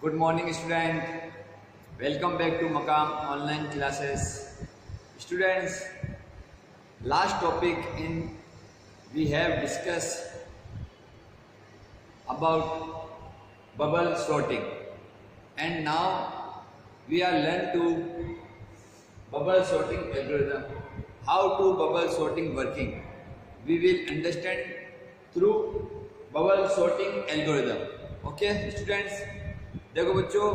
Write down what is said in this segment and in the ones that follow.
Good morning, student. Welcome back to Maqam online classes. Students, last topic we have discussed about bubble sorting, and now we are learn to bubble sorting algorithm. How to bubble sorting working? We will understand through bubble sorting algorithm. Okay, students. देखो बच्चों,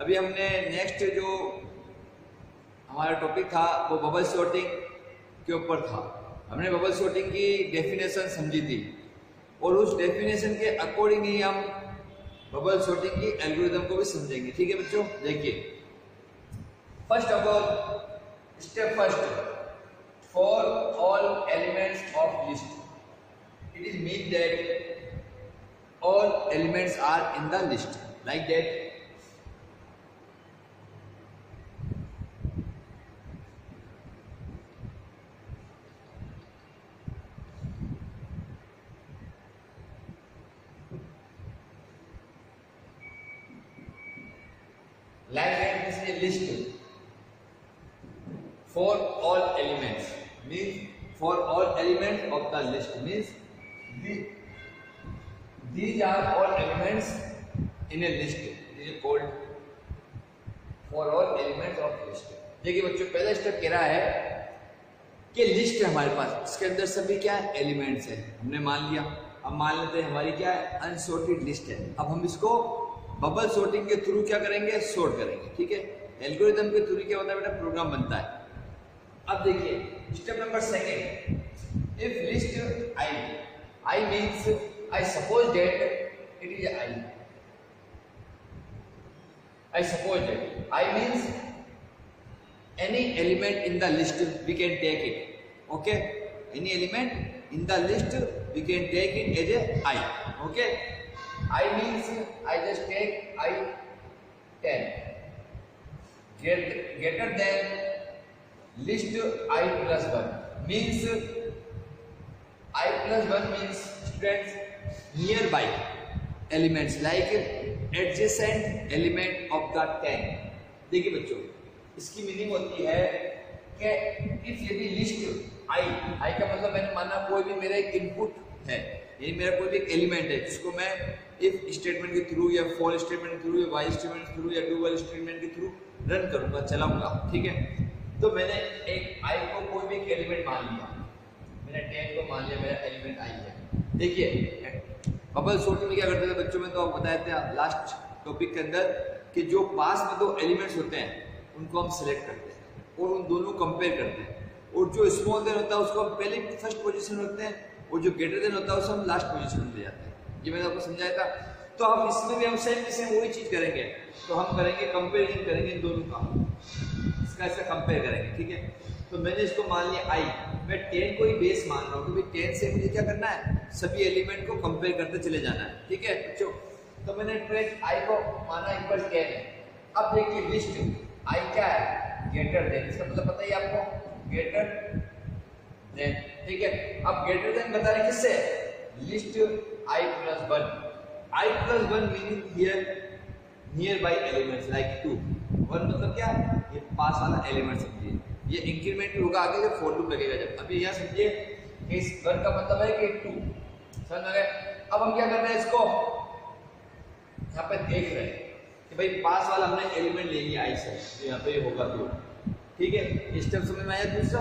अभी हमने next जो हमारा topic था वो bubble sorting के ऊपर था। हमने बबल सॉर्टिंग की डेफिनेशन समझी थी और उस डेफिनेशन के अकॉर्डिंग ही हम बबल सॉर्टिंग की एल्गोरिथम को भी समझेंगे। ठीक है बच्चों, देखिए first of all, step first, for all elements of list it is mean that all elements are in the list like that. Like that, this is a list for all elements, means for all elements of the list, means these are all elements in a list. This is called for all elements of list. देखिए बच्चों, पहला step कह रहा है कि list है हमारे पास, इसके अंदर सभी क्या है, एलिमेंट्स है। हमने मान लिया, अब मान लेते हैं हमारी क्या है, अनसॉर्टेड लिस्ट है। अब हम इसको बबल सॉर्टिंग के थ्रू क्या करेंगे, सॉर्ट करेंगे। ठीक है, एल्गोरिथम के थ्रू क्या होता है बेटा, प्रोग्राम बनता है। अब देखिए step number second, if list I means I suppose that it is I. I suppose that I means any element in the list we can take it. Okay, any element in the list we can take it as a I. Okay, I means I just take I 10 greater than list I plus 1 means I plus 1 means students nearby elements like adjacent element of the 10. देखिए बच्चों, इसकी meaning होती है कि if यदि list आई का मतलब मैंने माना कोई भी मेरा एक इनपुट है, यानी मेरा कोई भी एक एलिमेंट है जिसको मैं इफ स्टेटमेंट के थ्रू या फॉर स्टेटमेंट के थ्रू या वाइल स्टेटमेंट के थ्रू या डू वाइल स्टेटमेंट के थ्रू रन करूंगा, चलाऊंगा। ठीक है, तो मैंने एक आई को कोई भी एक एलिमेंट मान लिया, मैंने 10 को मान लिया मेरा एलिमेंट आई है। देखिए बबल सॉर्टिंग में क्या करते थे बच्चों, में तो आप बताए थे लास्ट टॉपिक के अंदर कि जो पास में दो एलिमेंट्स होते हैं उनको हम सिलेक्ट करते हैं और उन दोनों कंपेयर करते हैं, और जो स्मॉल देन होता है उसको हम पहले फर्स्ट पोजीशन में रखते हैं और जो ग्रेटर देन होता है उसको हम लास्ट पोजीशन में ले जाते हैं। ये मैंने आपको समझाया था। तो हम इसमें भी हम सेम वही चीज करेंगे। तो हम करेंगे कंपेरिजन करेंगे इन दोनों का, इसका ऐसा कंपेयर करेंगे। ठीक है, तो मैंने इसको मान लिया आई, मैं 10 को ही बेस मान रहा हूँ क्योंकि 10 से मुझे क्या करना है, सभी एलिमेंट को कंपेयर करते चले जाना है। ठीक है बच्चों, तो मैंने ट्रेस आई को माना इक्वल 10 है। अब देखिए लिस्ट आई क्या है, ग्रेटर देन, इसका मतलब पता ही आपको, ग्रेटर देन। ठीक है, अब ग्रेटर देन बता रहे किससे, list I plus 1। I plus 1 meaning here near by elements like 2। 1 मतलब क्या, ये पास वाला एलिमेंट समझिए, ये इंक्रीमेंट होगा आगे जब फॉर लूप लगेगा जब। अभी यहाँ समझिए इस 1 का मतलब है कि 2, समझ आ गया। अब हम क्या कर रहे हैं, इसको यहाँ पे देख रहे हैं कि भाई पास वाला हमने एलिमेंट ले लिया आई से, तो यहाँ पे होगा 2। ठीक है, स्टेप समझ में आया। दूसरा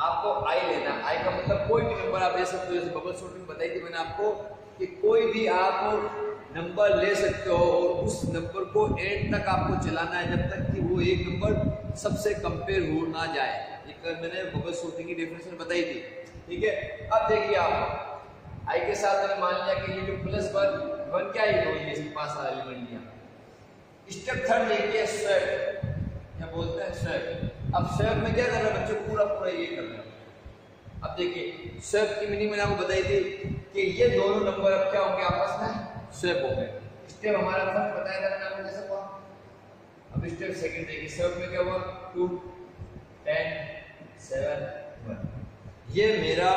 आपको आई लेना, आई का मतलब कोई भी नंबर आप ले सकते हो, जैसे बबल सॉर्टिंग बताई थी मैंने आपको कि कोई भी आप नंबर ले सकते हो और उस नंबर को एंड तक आपको चलाना है जब तक कि वो एक नंबर सबसे कंपेयर हो ना जाए। ये कल मैंने बबल सॉर्टिंग की डेफिनेशन बताई थी। ठीक है, अब देखिए आप आई के साथ मैंने मान लिया कि ये जो प्लस 1 क्या है, ये इसके पास वाला एलिमेंट लिया। स्टेप थर्ड देखिए स्वैप, क्या बोलते हैं स्वैप। अब स्वैप में क्या कर रहा है बच्चों, पूरा ये कर रहा है। अब देखिए स्वैप की मीनिंग मैंने आपको बताई थी कि ये दोनों नंबर अब क्या होंगे, आपस में स्वैप हो गए। स्टेप हमारा फर्स्ट बताया था मैंने आपको जैसे हुआ। अब स्टेप सेकंड देखिए, स्वैप में क्या हुआ, 2 10 7 1। ये मेरा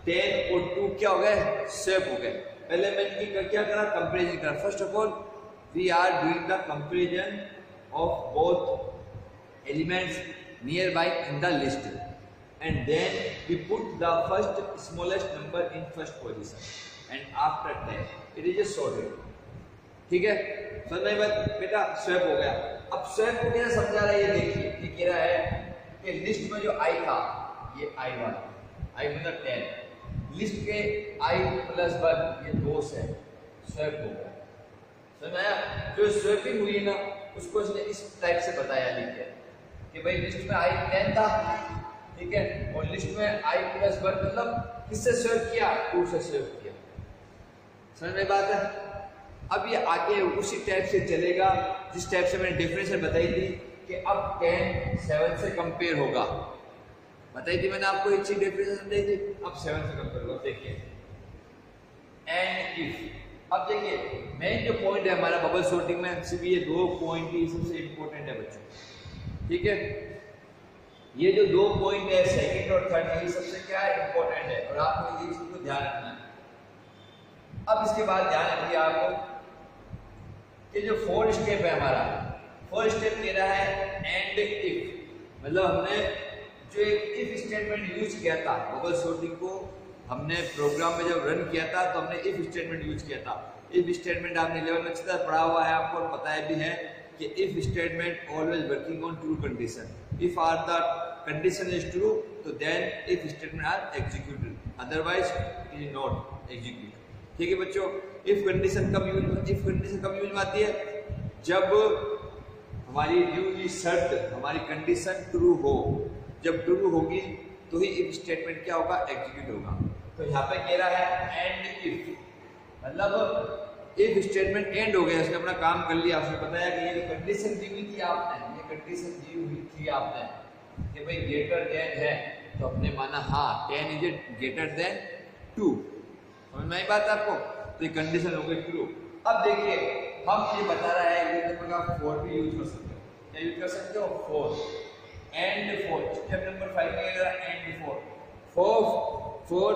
10 और 2 क्या हो गए, स्वैप हो गए। पहले मैंने क्या करा, कंपेरिजन करा। First of all we are doing the comparison of both elements near by in the list and then we put the first smallest number in first position and after that it is a sorted। ठीक है, समझ में बात बेटा? Swap हो गया। अब swap को क्या समझा रहा है, ये देखिए, ये कह रहा है कि लिस्ट में जो i था, ये i वाला, i मतलब 10, लिस्ट के i + 1 ये 2 से स्वैप हो गया। समझ में आया? जो स्वैपिंग हुई ना, उसको इसने इस टाइप से बताया, लिख के कि भाई लिस्ट में i 10 था, ठीक है, और लिस्ट में i + 1 मतलब किससे स्वैप किया, 2 से स्वैप किया। समझ में बात है? अब ये आगे उसी टाइप से चलेगा जिस टाइप से मैंने डेफिनेशन बताई थी कि अब 10 7 से कंपेयर होगा, बताई थी मैंने आपको, एक चीज डेफिनेशन दी थी, अब 7 से कंपेयर होगा। देखिए एंड इफ, अब देखिए मेन जो पॉइंट है हमारा बबल सॉर्टिंग में, सिर्फ ये 2 पॉइंट ही सबसे इंपॉर्टेंट है बच्चों, ठीक है? ये जो 2 पॉइंट है सेकंड और थर्ड, ये सबसे क्या है, इंपॉर्टेंट है, और आपको ये चीज को ध्यान रखना है। अब इसके बाद ध्यान रखिए आपको कि जो 4 स्टेप है हमारा, 4 स्टेप कह रहा है एंड इफ, मतलब हमने जो एक इफ स्टेटमेंट यूज किया था बबल सॉर्टिंग को, हमने प्रोग्राम में जब रन किया था तो हमने इफ स्टेटमेंट यूज किया था। इफ स्टेटमेंट आपने लेवल में अच्छी तरह पढ़ा हुआ है, आपको पता है भी है कि if statement always working on true condition. If are the condition is true तो then if statement are executed, otherwise it is not executed. ठीक है बच्चों, इफ कंडीशन कब यूज में आती है, जब हमारी दी हुई शर्त, हमारी कंडीशन ट्रू हो। जब ट्रू होगी तो ही इफ स्टेटमेंट क्या होगा, एग्जीक्यूट होगा। तो यहाँ पे कह रहा है एंड इफ, मतलब इफ स्टेटमेंट एंड हो गया, उसने अपना काम कर लिया, उसने बताया कि ये कंडीशन दी हुई थी आपने, ये कंडीशन दी हुई थी आपने कि भाई ग्रेटर देन है, तो हमने माना हाँ 10 इज ग्रेटर देन 2। समझ में आई बात आपको? तो ये कंडीशन हो गई ट्रू। अब देखिए हम ये बता रहा है, ये का 4 भी यूज कर सकते हो, क्या यूज कर सकते हो, 4 एंड 4। स्टेप नंबर 5 में क्या एंड 4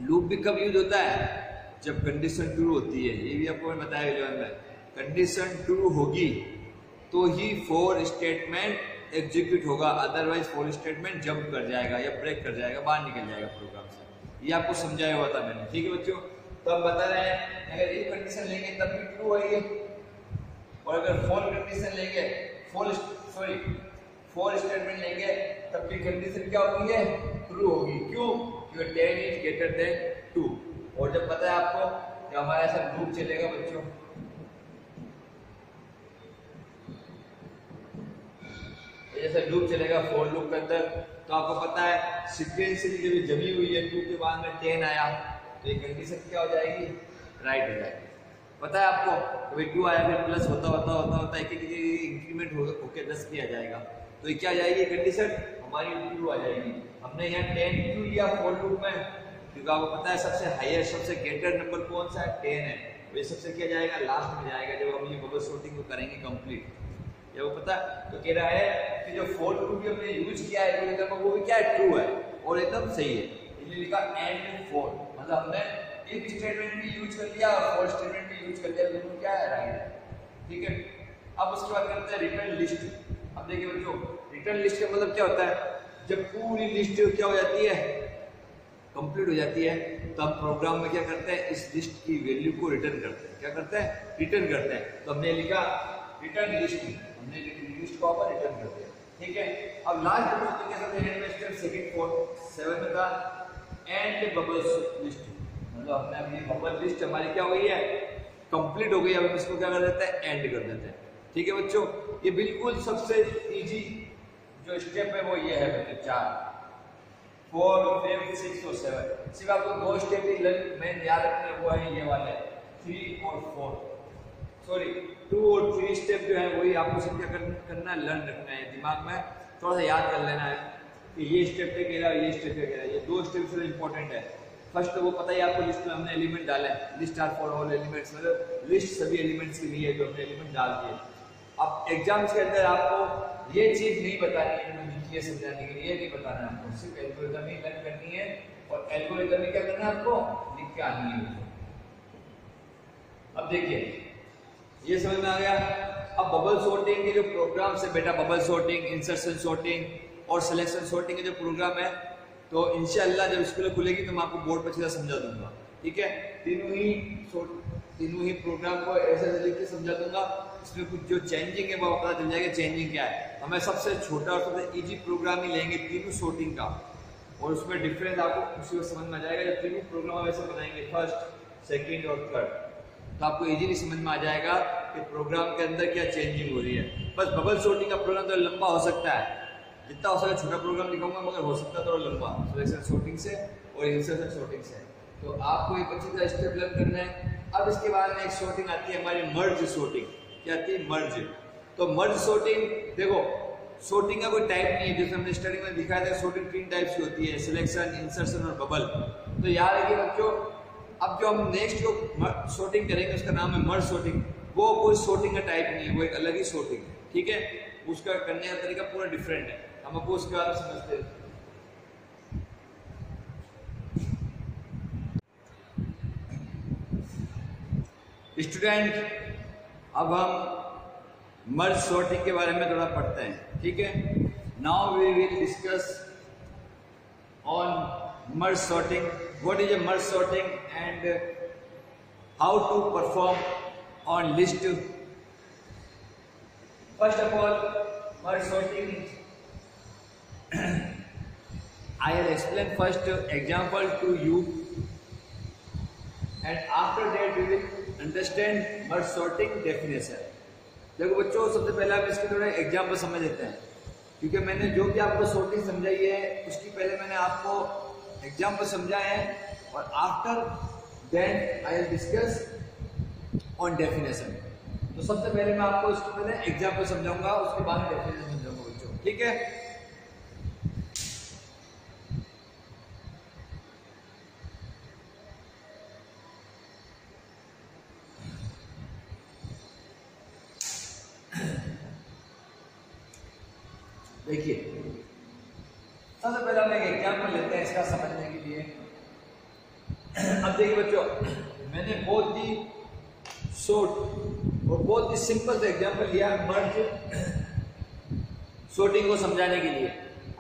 लूप भी कब यूज होता है, जब कंडीशन ट्रू होती है। ये भी आपको मैंने बताया इलेवन में, कंडीशन ट्रू होगी तो ही 4 स्टेटमेंट एग्जीक्यूट होगा, अदरवाइज 4 स्टेटमेंट जंप कर जाएगा या ब्रेक कर जाएगा, बाहर निकल जाएगा प्रोग्राम से। ये आपको समझाया हुआ था मैंने, ठीक है बच्चों? तो हम बता रहे हैं अगर एक कंडीशन लेंगे तब भी ट्रू होगी, और अगर 4 कंडीशन लेंगे 4 स्टेटमेंट लेंगे तब भी कंडीशन क्या होगी, ट्रू होगी। क्यों? क्योंकि 10 इज ग्रेटर देन 2। और जब पता है आपको कि हमारा ऐसा लूप चलेगा बच्चों, जैसे लूप चलेगा फॉर लूप के अंदर, तो आपको पता है सीक्वेंशियली जब जमी हुई है 2 के बाद में 10 आया तो ये कंडीशन क्या हो जाएगी, राइट हो जाएगी। पता है आपको कभी 2 आया फिर प्लस होता एक इंक्रीमेंट होके 10 किया जाएगा, तो ये क्या आ जाएगी कंडीशन हमारी ट्रू आ जाएगी। हमने यहाँ 10 क्यों लिया फॉर लूप में, क्योंकि आपको पता है सबसे हाईएस्ट सबसे ग्रेटर नंबर कौन सा है, 10 है, ये सबसे क्या जाएगा, लास्ट में जाएगा जब हम ये बबल सॉर्टिंग को करेंगे कंप्लीट। ये वो पता, तो कह रहा है कि जो फॉर लूप भी हमने यूज किया है तो वो भी क्या है, ट्रू है और एकदम सही है। इसलिए लिखा एंड 4, मतलब हमने इफ स्टेटमेंट भी यूज कर लिया और फॉर स्टेटमेंट भी यूज कर लिया, दोनों क्या है, राइट है। ठीक है, अब उसके बाद करते हैं रिटर्न लिस्ट। अब देखिए बच्चों, रिटर्न लिस्ट का मतलब क्या होता है, जब पूरी लिस्ट क्या हो जाती है, कंप्लीट हो जाती है, तो हम प्रोग्राम में क्या करते हैं, इस लिस्ट की वैल्यू को रिटर्न करते हैं। क्या करते हैं, रिटर्न करते हैं। तो हमने लिखा रिटर्न लिस्ट, हमने लिस्ट को रिटर्न करते हैं। ठीक है, अब लास्ट स्टेप सेकंड 7 में था एंड बबल लिस्ट, मतलब हमने अभी बबल लिस्ट हमारी क्या हो गई है, कंप्लीट हो गई। अब हम इसको क्या कर देते हैं, एंड कर देते हैं। ठीक है बच्चों, ये बिल्कुल सबसे इजी जो स्टेप है वो ये है बच्चों, 4 4 5 6 और 7। सिर्फ आपको 2 स्टेप ही मेन याद रखने वो है, ये वाले 3 और 4, सॉरी 2 और 3 स्टेप जो है वही आपको सब क्या करना है, लर्न रखना है, दिमाग में थोड़ा सा याद कर लेना है कि ये स्टेप पे कह रहा है, ये स्टेप पे कह रहा है। ये 2 स्टेप से इंपॉर्टेंट है। फर्स्ट तो वो पता ही आपको, लिस्ट में हमने एलिमेंट डाले, list are for all elements, मतलब लिस्ट सभी एलिमेंट्स के लिए जो हमने एलिमेंट डाल दिए। अब एग्जाम्स के अंदर आपको ये चीज नहीं बतानी है, ये समझाने के लिए नहीं बताना है आपको, सिर्फ एल्गोरिथम ही लर्न करनी है और एल्गोरिथम ही क्या करना है आपको, लिख के आनी है। अब देखिए ये समझ में आ गया। अब बबल सॉर्टिंग के जो प्रोग्राम है बेटा, बबल सॉर्टिंग, इंसर्शन सॉर्टिंग और सिलेक्शन सॉर्टिंग के जो प्रोग्राम है, तो इंशाल्लाह जब स्कूल खुलेगी तो मैं आपको बोर्ड पर अच्छी तरह समझा दूंगा। ठीक है, तीनों ही प्रोग्राम को ऐसे तरीके से समझा दूंगा, इसमें कुछ जो चेंजिंग है वो पता चल जाएगा चेंजिंग क्या है। हमें सबसे छोटा और सबसे इजी प्रोग्राम ही लेंगे तीनों सॉर्टिंग का, और उसमें डिफरेंस आपको उसी वक्त समझ में आ जाएगा। जब तीनों प्रोग्राम वैसे बनाएंगे फर्स्ट, सेकंड और थर्ड, तो आपको इजीली समझ में आ जाएगा कि प्रोग्राम के अंदर क्या चेंजिंग हो रही है। बस बबल सॉर्टिंग का प्रोग्राम तो लंबा हो सकता है, जितना हो सके छोटा प्रोग्राम लिखाऊंगा, मगर हो सकता है थोड़ा लंबा सिलेक्शन सॉर्टिंग से और इंसर्शन सॉर्टिंग से। तो आपको एक अच्छी तरह स्टेप लर्न करना है। अब इसके बाद में एक सॉर्टिंग आती है हमारी मर्ज सॉर्टिंग। क्या आती है? मर्ज। तो मर्ज सॉर्टिंग, देखो सॉर्टिंग का कोई टाइप नहीं है, जैसे हमने स्टडी में दिखाया था सॉर्टिंग 3 टाइप्स की होती है, सिलेक्शन, इंसर्शन और बबल। तो याद रखिए बच्चों, अब जो हम नेक्स्ट जो सॉर्टिंग करेंगे उसका नाम है मर्ज सॉर्टिंग। वो कोई सॉर्टिंग का टाइप नहीं है, वो एक अलग ही सॉर्टिंग है। ठीक है, उसका करने का तरीका पूरा डिफरेंट है, हम आपको उसके बारे में समझते हैं। स्टूडेंट, अब हम मर्ज सॉर्टिंग के बारे में थोड़ा पढ़ते हैं। ठीक है, now we will discuss on merge sorting, what is a merge sorting and how to perform on list. First of all, merge sorting, I will explain first example to you, and after that we will understand merge sorting definition. देखो बच्चों, सबसे पहले हम इसके थोड़े example समझ लेते हैं, क्योंकि मैंने जो भी आपको सॉर्टिंग समझाई है उसकी पहले मैंने आपको एग्जाम्पल समझाए हैं, और after then I will discuss on definition. तो सबसे पहले मैं आपको इसके पहले एग्जाम्पल समझाऊंगा, उसके बाद डेफिनेशन समझाऊंगा बच्चों। ठीक है, देखिए सबसे पहले हम एक एग्जाम्पल लेते हैं इसका समझने के लिए। अब देखिए बच्चों, मैंने बहुत ही शॉर्ट और बहुत ही सिंपल सा एग्जाम्पल लिया मर्ज सॉर्टिंग को समझाने के लिए।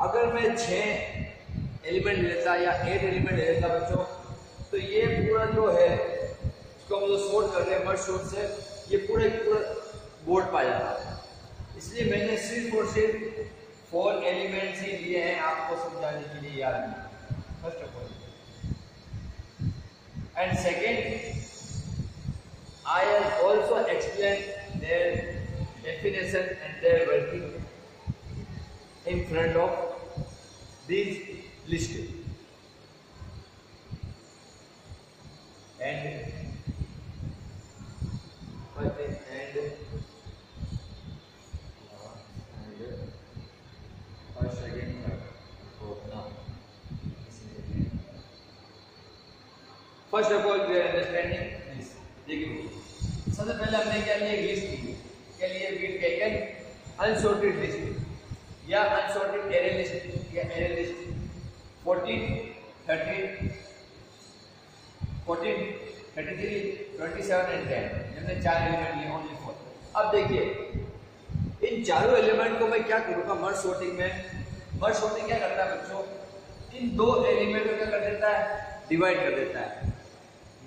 अगर मैं 6 एलिमेंट लेता या 8 एलिमेंट लेता बच्चों, तो ये पूरा जो है इसको हम जो सॉर्ट कर रहे हैं मर्ज सॉर्ट से, ये पूरा बोर्ड पा जाता है। इसलिए मैंने सिर्फ और सिर्फ 4 एलिमेंट्स ही लिए हैं आपको समझाने के लिए, याद नहीं। First of all and second, I will also explain their definition and their working in front of these list. And first and second now. First of all, we are understanding this. देखिए सबसे पहले हमने क्या लिया, list ली। क्या लिए? We taken unsorted list या unsorted array list या एरे लिस्ट 14, 13, 14, 33, 27 एंड 10। हमने 4 एलिमेंट लिए, ओनली 4। अब देखिए इन चारों एलिमेंट को मैं क्या करूँगा मर्ज सॉर्टिंग में। मर्ज सॉर्टिंग क्या करता है बच्चों, इन 2 एलिमेंट को क्या कर देता है, डिवाइड कर देता है।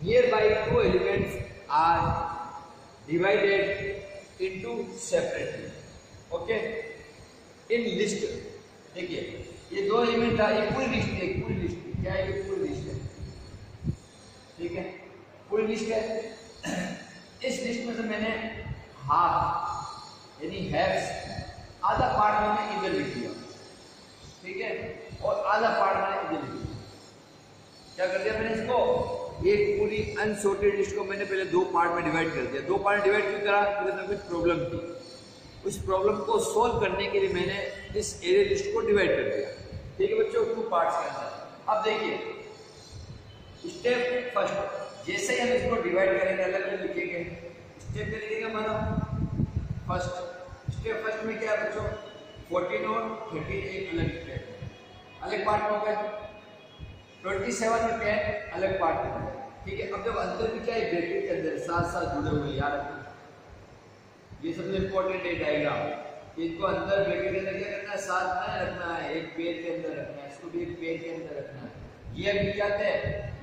Near by 2 elements are divided into separately. Okay, in list देखिए ये 2 एलिमेंट था, ये पूरी लिस्ट है, पूरी लिस्ट क्या है, ये पूरी लिस्ट है। ठीक है, पूरी लिस्ट है। इस लिस्ट में से मैंने हाफ यानी हैव्स आधा पार्ट मैंने इधर लिख दिया, ठीक है, और आधा पार्ट मैंने इधर लिख दिया। क्या कर दिया मैंने इसको, एक पूरी अनसॉर्टेड लिस्ट को मैंने पहले 2 पार्ट में डिवाइड कर दिया। 2 पार्ट डिवाइड क्यों करा, क्योंकि इसमें कुछ प्रॉब्लम थी। उस प्रॉब्लम को सॉल्व करने के लिए मैंने इस एरे लिस्ट को डिवाइड कर दिया। ठीक है बच्चों, 2 पार्ट्स के अंदर। अब देखिए स्टेप फर्स्ट, जैसे ही हम इसको डिवाइड करेंगे अलग अलग लिखेंगे, स्टेप क्या लिखेंगे हमारा फर्स्ट। स्टेप फर्स्ट में क्या है बच्चों, 14 और 13 एक अलग स्टेप अलग पार्ट में हो गए, 27 और 10 अलग पार्ट में हो गए। ठीक है। अब जब अंतर भी क्या है ब्रैकेट के अंदर साथ साथ जुड़े हुए याद रखना, ये सबसे इंपॉर्टेंट है डायग्राम। इनको अंदर ब्रैकेट के अंदर क्या करना है, साथ में रखना है, एक पेड़ के अंदर रखना है, इसको भी एक पेड़ के अंदर रखना है। ये अभी क्या है,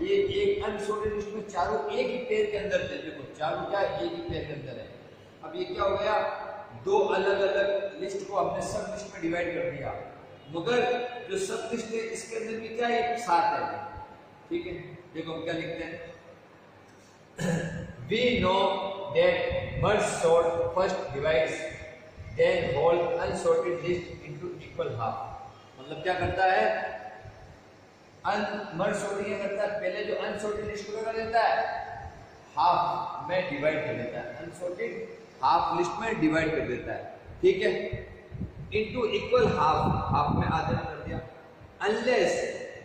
ये एक अनसॉर्टेड लिस्ट में चारों एक ही पेड़ के अंदर थे, देखो चारों क्या एक ही पेड़ के अंदर है। अब ये क्या हो गया, दो अलग अलग लिस्ट को हमने सब लिस्ट में डिवाइड कर दिया, मगर जो सब लिस्ट है इसके अंदर भी क्या है, साथ है। ठीक है, देखो हम क्या लिखते हैं, we know that merge sort first divides then whole unsorted list into equal half। मतलब क्या करता है, मर्ज सॉर्टिंग क्या करता है, पहले जो अनसॉर्टेड लिस्ट को कर देता है हाफ में डिवाइड कर देता है, अनसॉर्टेड हाफ लिस्ट में डिवाइड कर देता है। ठीक है, इनटू इक्वल हाफ, हाफ में आधे में कर दिया। Unless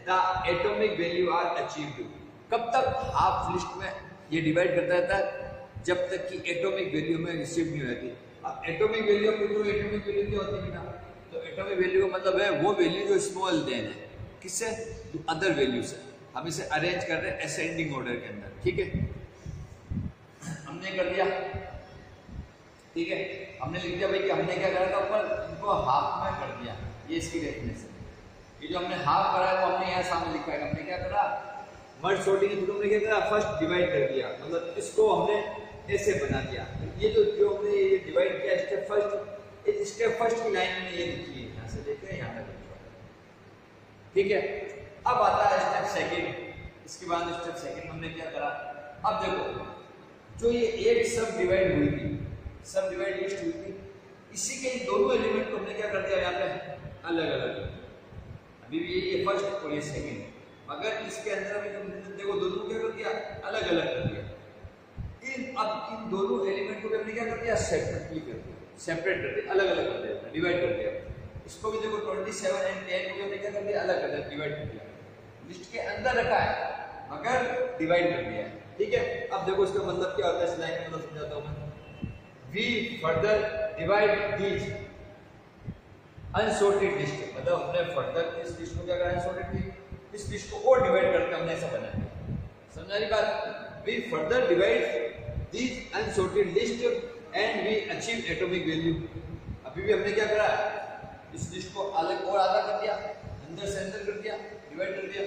the atomic value are achieved, कब तक हाफ लिस्ट में ये डिवाइड करता रहता है, जब तक कि एटॉमिक वैल्यू में रिसीव नहीं होती। अब एटॉमिक वैल्यू एटॉमिक वैल्यू क्या होती है ना, तो एटॉमिक वैल्यू का मतलब है वो वैल्यू जो स्मॉल देन है, किससे, अदर वैल्यू से। हम इसे अरेंज कर रहे हैं असेंडिंग ऑर्डर के अंदर। ठीक है, हमने कर दिया। ठीक है, हमने लिख दिया भाई कि हमने क्या करा था, ऊपर इनको हाफ में कर दिया, ये इसकी डेफिनेशन। ये जो हमने हाफ करा है वो हमने यहाँ सामने लिखा है। हमने क्या करा, मर्ज सॉर्टिंग के थ्रू हमने क्या करा, फर्स्ट डिवाइड कर दिया, मतलब इसको हमने ऐसे बना दिया। ये जो हमने ये डिवाइड किया स्टेप फर्स्ट की लाइन में ये लिखी है, यहाँ से देखते हैं यहाँ तक। ठीक है, अब आता है स्टेप सेकंड। इसके बाद स्टेप सेकंड हमने क्या करा, अब देखो जो ये एक सब डिवाइड हुई थी, सब डिवाइड लिस्ट हुई थी, इसी के दोनों एलिमेंट को हमने क्या कर दिया यहाँ पे अलग अलग। अभी भी ये फर्स्ट और ये सेकंड, मगर इसके अंदर भी देखो दोनों क्या कर दिया, अलग अलग कर दिया। अब इन दोनों एलिमेंट को हमने क्या कर दिया, सेपरेटली कर दिया, सेपरेट कर दिया, अलग अलग कर दिया, डिवाइड कर दिया। इसको भी देखो 27 और 10 को हमने क्या कर दिया, अलग कर दिया, डिवाइड कर दिया। लिस्ट के अंदर रखा है मगर डिवाइड कर दिया। ठीक है, अब देखो इसका मतलब क्या होता है, इस लाइन में मतलब समझाता हूं मैं। We further divide these unsorted list, मतलब हमने फर्दर इस लिस्ट को क्या करा, अनसॉर्टेड थी, इस लिस्ट को और डिवाइड करके हमने ऐसा बनाया। समझा रही बात, we further divide these unsorted list and we achieve atomic value. अभी भी हमने क्या करा, इस लिस्ट को अलग और आधा कर दिया, अंदर से अंदर कर दिया, डिवाइड कर दिया।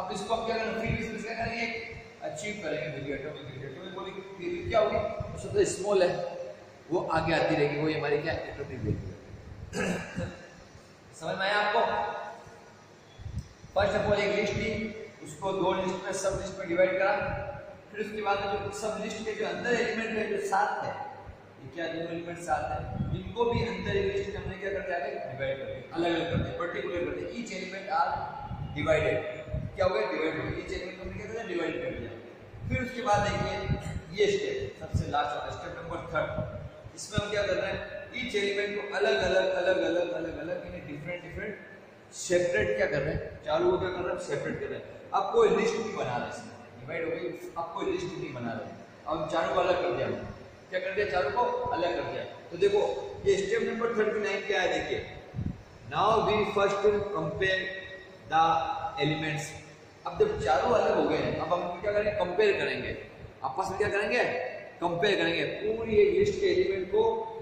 अब इसको हम क्या करेंगे, फिर इसमें क्या करेंगे, अचीव करेंगे value, atomic value. Atomic value क्या होगी, सबसे स्मॉल है वो आगे आती रहेगी, वो हमारी क्या, एटॉमिक वैल्यू। समझ में आया आपको? फर्स्ट ऑफ ऑल एक लिस्ट थी, उसको दो लिस्ट में, सब लिस्ट में डिवाइड करा। फिर उसके बाद जो सब लिस्ट के जो अंदर एलिमेंट है, जो सात है, क्या दोनों एलिमेंट साथ है, इनको भी अंदर एक लिस्ट में हमने क्या कर दिया, डिवाइड कर दिया, अलग अलग कर दिया, पर्टिकुलर कर दिया। ईच एलिमेंट आर डिवाइडेड, क्या हो गया, डिवाइड हो गया, ईच एलिमेंट को हमने क्या कर दिया, डिवाइड कर दिया। फिर उसके बाद देखिए ये स्टेप सबसे लास्ट वाला स्टेप नंबर 3, इसमें हम क्या कर रहे हैं, ईच एलिमेंट को अलग अलग अलग अलग अलग अलग यानी डिफरेंट डिफरेंट सेपरेट क्या कर रहे हैं, चारों को क्या कर रहे हैं, सेपरेट कर रहे हैं। अब कोई लिस्ट नहीं बना रहे, इसमें डिवाइड हो गई, अब कोई लिस्ट नहीं बना रहे, अब चारों को अलग कर दिया, क्या कर दिया, चारों को अलग कर दिया। तो देखो ये स्टेप नंबर 39 क्या है, देखिए now we first compare the elements. अब जब चारों अलग हो गए हैं, अब हम क्या करेंगे, कंपेयर करेंगे, आपस में क्या करेंगे, कंपेयर करेंगे पूरी एक लिस्ट के एलिमेंट को,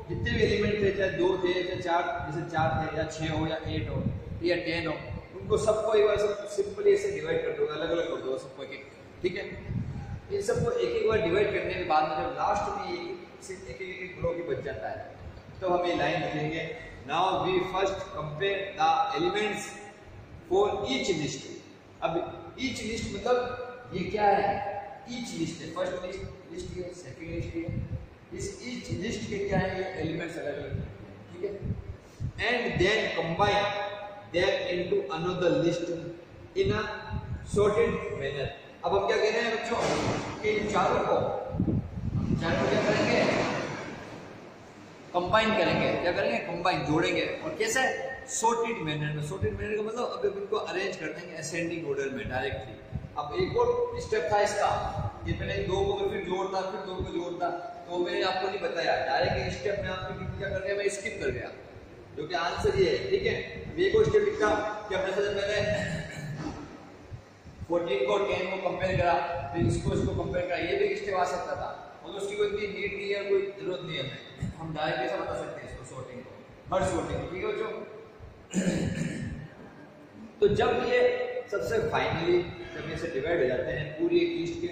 जितने भी एलिमेंट थे, चाहे 2 थे, चाहे 4, जैसे 4 थे या 6 हो या 8 हो या 10 हो, उनको सबको एक बार सिंपली ऐसे डिवाइड कर दो, अलग अलग कर दो सबको एक एक। ठीक है, इन सबको एक एक बार डिवाइड करने के बाद में जब लास्ट में सिर्फ एक एक ब्लॉक ही बच जाता है, तो हम ये लाइन लिखेंगे, now we first compare the elements for each list. अब ईच लिस्ट मतलब ये क्या है, ईच लिस्ट है, फर्स्ट लिस्ट है, सेकंड लिस्ट है, इस ईच लिस्ट के क्या है, ये एलिमेंट्स अलग अलग। ठीक है, and then combine them into another list in a sorted manner. अब हम क्या कह रहे हैं बच्चों, कि इन चारों को क्या करेंगे, कंबाइन करेंगे, क्या करेंगे, कंबाइन जोड़ेंगे, और कैसे, सॉर्टेड मैनर में। सॉर्टेड मैनर का मतलब अब इनको अरेंज कर देंगे असेंडिंग ऑर्डर में डायरेक्टली। अब एक और स्टेप था इसका, ये पहले 2 को फिर जोड़ता, फिर 2 को जोड़ता, तो मैंने आपको नहीं बताया, डायरेक्ट स्टेप में आपको क्या कर दिया, मैं स्किप कर गया, जो कि आंसर ये है। ठीक है, अब एक और स्टेप लिखा कि हमने सबसे पहले 14 को 10 को कंपेयर करा, फिर इसको कंपेयर करा, ये भी एक स्टेप आ सकता था, मगर उसकी कोई इतनी नीड नहीं है, कोई जरूरत नहीं है हमें, हम डायरेक्ट कैसे बता सकते हैं इसको सॉर्टिंग को, मर्ज सॉर्टिंग, ठीक है बच्चों। तो जब ये सबसे फाइनली जब ये से डिवाइड हो जाते हैं पूरी एक लिस्ट के,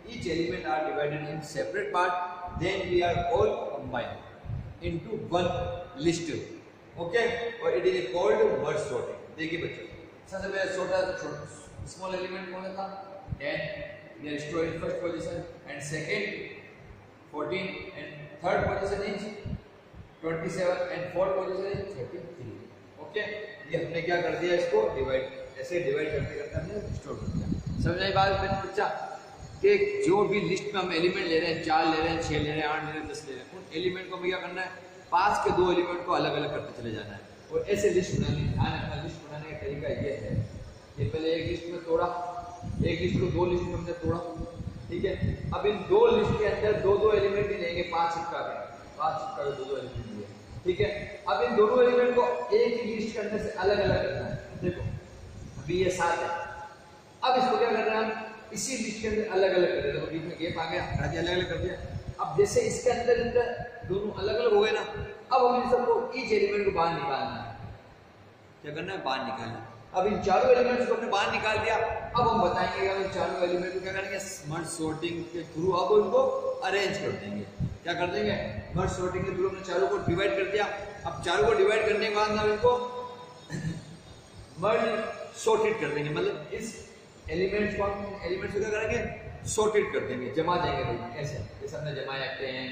each element are divided in separate part, then we are all combined into one list, okay, और it is called merge sorting। देखिए बच्चों, सबसे पहले छोटा स्मॉल एलिमेंट कौन था 10, we are stored in first position, and second 14, and third position is 27, and fourth position is 33, okay। ये हमने क्या कर दिया, इसको डिवाइड, ऐसे डिवाइड करते करते हमने स्टोर कर दिया। समझ आई बात मेरे बच्चा, कि जो भी लिस्ट में हम एलिमेंट ले रहे हैं, 4 ले रहे हैं, 6 ले रहे हैं, 8 ले रहे हैं, 10 ले रहे हैं, उन एलिमेंट को हमें क्या करना है, पास के 2 एलिमेंट को अलग अलग करते चले जाना है, और ऐसे लिस्ट बनानी। ध्यान रखना, लिस्ट बनाने का तरीका ये है, ये पहले एक लिस्ट में तोड़ा, एक लिस्ट को 2 लिस्ट में हमने तोड़ा, ठीक है। अब इन 2 लिस्ट के अंदर 2 एलिमेंट ही लेंगे, 5 चिपका के 2 एलिमेंट लिए, ठीक है। अब इन दोनों एलिमेंट को एक ही लिस्ट के अंदर से अलग अलग करना है। देखो अभी ये 7 है, अब इसको क्या करना है, हम इसी लिस्ट के अंदर अलग अलग कर देते हैं, बीच में गैप आ गया, हटा दिया, अलग अलग कर दिया। अब जैसे इसके अंदर दोनों अलग अलग हो गए ना, अब हम इन सबको ईच एलिमेंट को बाहर निकालना है। क्या करना है, बाहर निकालना। अब इन चारों एलिमेंट्स को हमने बाहर निकाल दिया, अब हम बताएंगे कि इन चारों एलिमेंट को क्या करेंगे, मर्ज सॉर्टिंग के थ्रू अब उनको अरेंज कर देंगे। क्या कर देंगे, मर्ज सॉर्टिंग के थ्रू हमने चारों को डिवाइड कर दिया। अब चारों को डिवाइड करने के बाद हम इनको मर्ज सॉर्टेड कर देंगे, मतलब इस एलिमेंट्स को क्या करेंगे, सॉर्टेड कर देंगे, जमा देंगे ऐसे, जैसे हमने जमाया 10,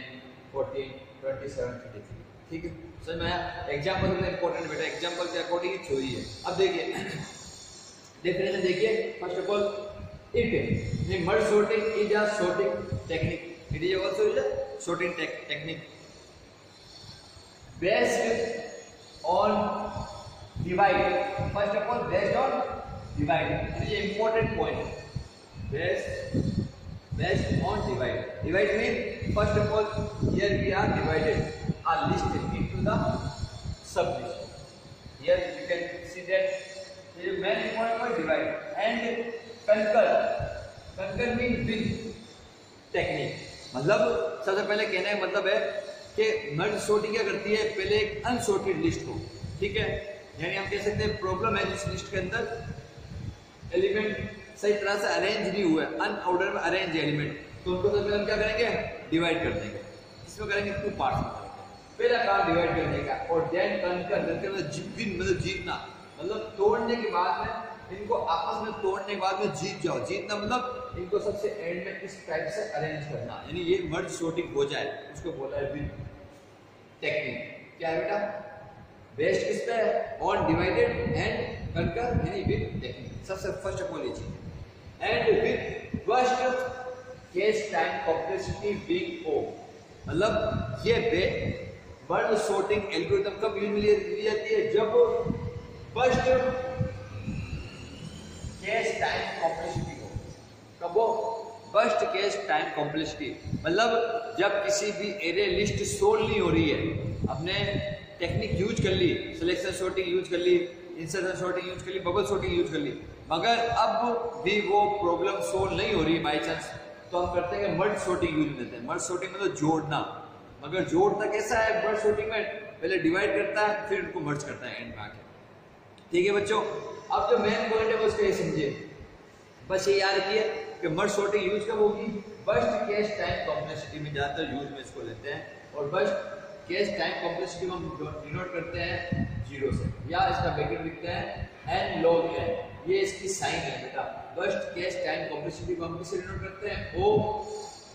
14, 27, 33, ठीक है। समझ में आया। एग्जाम्पल में इंपॉर्टेंट बेटा, एग्जाम्पल के अकॉर्डिंग ही थ्योरी है। अब देखिए डेफिनेशन देखिए, first of all it merge sorting is a sorting technique, it is also is a sorting technique based on divide. First of all based on divide, it is an important point, based on divide means first of all here we are divided a list into the sub list, here you can see that there is main important point divide and concur means with technique, मतलब सबसे पहले कहने का मतलब है कि मर्ज sorting क्या करती है, पहले एक अनसॉर्टेड लिस्ट को, ठीक है, यानी हम कह सकते हैं प्रॉब्लम है जिस लिस्ट के अंदर एलिमेंट सही तरह से अरेंज नहीं हुआ है, अनऑर्डर में अरेंज एलिमेंट, तो उनको सबसे हम क्या करेंगे, डिवाइड कर देंगे। इसमें करेंगे 2 पार्ट्स में, पहला काम डिवाइड करने का, और देन कंकर मतलब जीतना, मतलब तोड़ने के बाद में इनको आपस में तोड़ने के बाद में जीत जाओ। जीतना मतलब इनको सबसे एंड में इस टाइप से अरेंज करना, यानी ये मर्ज सॉर्टिंग हो जाए, उसको बोला है विद टेक्निक। क्या है बेटा, बेस्ड किस पे, ऑन डिवाइडेड एंड कंकर यानी विद टेक्निक, सबसे फर्स्ट ऑफ ऑल ये चीज, and with first case time complexity being O, मतलब ये मर्ज सॉर्टिंग एल्गोरिथम कब यूज में ली जाती है, जब फर्स्ट केस टाइम कॉम्प्लेक्सिटी हो, कब हो, फर्स्ट केस टाइम कॉम्प्लेक्सिटी, मतलब जब किसी भी एरे लिस्ट सोल्व नहीं हो रही है, अपने टेक्निक यूज कर ली, सिलेक्शन सॉर्टिंग यूज कर ली, इंसर्शन सॉर्टिंग यूज कर ली, बबल सॉर्टिंग यूज कर ली, मगर अब भी वो प्रॉब्लम सोल्व नहीं हो रही बाई चांस, तो हम करते हैं मर्ज सॉर्टिंग यूज करते हैं। मर्ज सॉर्टिंग मतलब जोड़ना, मगर जोड़ता कैसा है मर्ज सॉर्टिंग में, पहले डिवाइड करता है फिर उनको मर्ज करता है एंड में आके, ठीक है बच्चों। अब जो मेन पॉइंट है उसको ये समझिए, बस ये याद रखिए कि मर्ज सॉर्टिंग यूज कब होगी, फर्स्ट केस टाइम कॉम्प्लेक्सिटी में ज्यादातर यूज में इसको लेते हैं, और फर्स्ट केस टाइम कॉम्प्लेक्सिटी हम डिनोट करते हैं 0 से, या इसका ब्रैकेट लिखते हैं n log n, ये इसकी साइन है बेटा। फर्स्ट केस टाइम कॉम्प्लेक्सिटी को हम किससे डिनोट करते हैं, o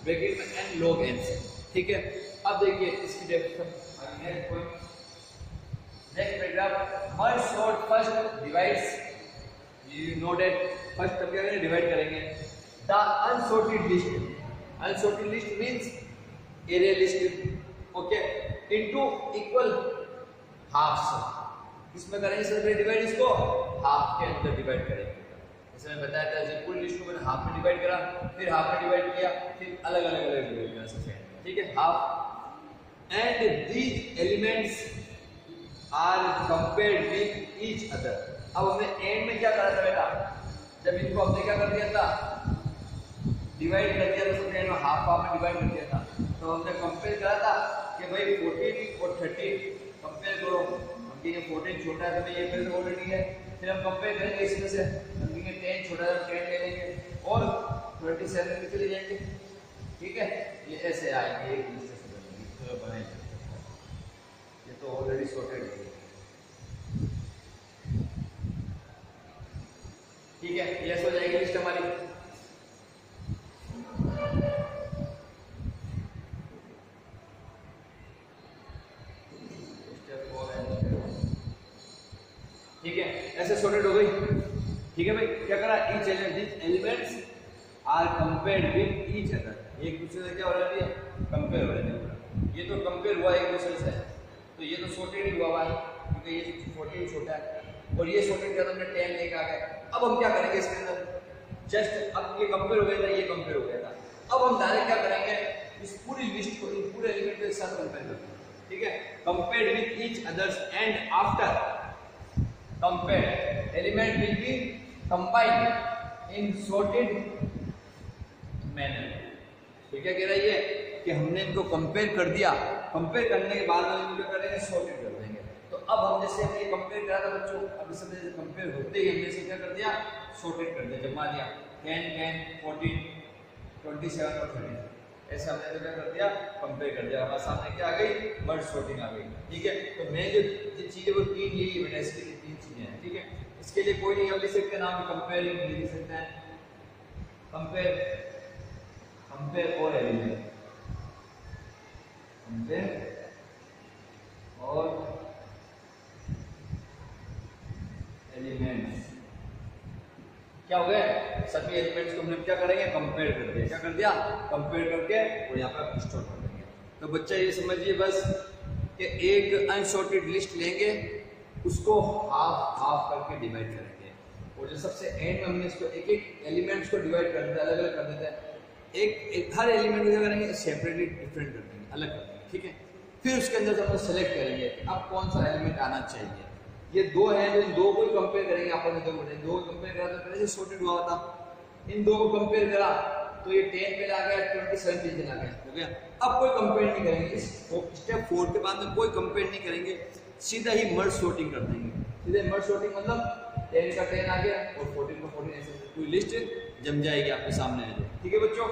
ब्रैकेट में n log n से, ठीक है। अब देखिए इसकी definition, next point, next paragraph, merge sort first divides, you know that first हम क्या करेंगे, डिवाइड करेंगे the unsorted list, unsorted list means array list, okay, into equal halves, किसमें करेंगे सबसे डिवाइड, इसको हाफ के अंदर डिवाइड करेंगे। जैसे मैं बताया था, जैसे फुल लिस्ट को मैंने हाफ में डिवाइड करा, फिर हाफ में डिवाइड किया, फिर अलग अलग डिवाइड किया सबसे, ठीक है, half, and these elements are compared with each other. अब हमने एंड में क्या करा था बेटा, जब इनको हमने क्या कर दिया था, डिवाइड कर दिया था, सबके हाफ हाफ में डिवाइड कर दिया था, तो हमने कंपेयर करा था कि भाई 14 और 13 कंपेयर करो। हम कहेंगे 14 छोटा है तो ये फिर से ऑलरेडी है, फिर हम कंपेयर करेंगे इसमें से, हम कहेंगे 10 छोटा है 10 ले लेंगे और 27 में चले जाएंगे। ठीक है, ये ऐसे आएंगे एक दूसरे से बनेंगे, तो बनाएंगे। ये तो ऑलरेडी सॉर्टेड है। ठीक है, ये ऐसे हो जाएगी लिस्ट हमारी। ठीक है, ऐसे सॉर्टेड हो गई। ठीक है भाई, क्या करा, each elements are compared with each other, एक दूसरे से क्या हो रहा है, कंपेयर हो रहा है। ये तो कंपेयर हुआ एक दूसरे से, तो ये तो सॉर्टेड ही हुआ है क्योंकि ये 14 छोटा है और ये सॉर्टेड किया तो हमने 10 लेके आ गए। अब हम क्या करेंगे इसके अंदर, जस्ट अब ये कंपेयर हो गया था, ये कंपेयर हो गया था, अब हम डायरेक्ट क्या करेंगे, इस पूरी लिस्ट को, इन पूरे एलिमेंट को एक साथ कंपेयर करते हैं। ठीक है, compared with each others and after compare element will be combined in sorted manner. तो क्या कह रहा है ये कि हमने इनको कंपेयर कर दिया, कंपेयर करने के बाद हम इनको क्या करेंगे, सॉर्टेड कर देंगे। तो अब हम जैसे हमने कंपेयर करा था बच्चों, अब इस जैसे कंपेयर होते ही हमने इसे क्या कर दिया, सॉर्टेड कर दिया, जमा दिया 10 10 14 27 और 30, ऐसे हमने तो क्या कर दिया, कंपेयर कर दिया। हमारे सामने क्या आ गई, मर्ज सॉर्टिंग आ गई। ठीक है, तो मैं जो चीजें वो तीन यही मैंने इसके लिए 3 चीजें हैं। ठीक है, इसके लिए कोई नहीं, हम लिख सकते हैं नाम कंपेयरिंग लिख सकते हैं, कंपेयर और एलिमेंट, कंपेयर और एलिमेंट्स। क्या हो गया, सभी एलिमेंट्स को हमने क्या करेंगे, कंपेयर कर दिया। क्या कर दिया, कंपेयर करके और यहाँ पर स्टोर कर देंगे। तो बच्चा ये समझिए बस कि एक अनसॉर्टेड लिस्ट लेंगे, उसको हाफ हाफ करके डिवाइड करेंगे और जो सबसे एंड में हमने इसको एक एक एलिमेंट्स को डिवाइड कर देते हैं, अलग अलग कर देते हैं। एक हर एलिमेंट को क्या करेंगे, सेपरेटली डिफरेंट कर देंगे, अलग कर देंगे। ठीक है, फिर उसके अंदर से हम सेलेक्ट करेंगे अब कौन सा एलिमेंट आना चाहिए। ये दो हैं, जो इन दो को कंपेयर करेंगे आपस में, दो कंपेयर करा तो पहले सॉर्टेड हुआ था, इन दो को कंपेयर करा तो ये 10 पे आ गया, 27 पे आ गया, हो गया। अब कोई कंपेयर नहीं करेंगे, इस स्टेप 4 के बाद में कोई कंपेयर नहीं करेंगे, सीधा ही मर्ज सॉर्टिंग कर देंगे। सीधे मर्ज सॉर्टिंग मतलब 10 का 10 आ गया और 14 का 14, ऐसे पूरी लिस्ट जम जाएगी आपके सामने। ठीक है बच्चों।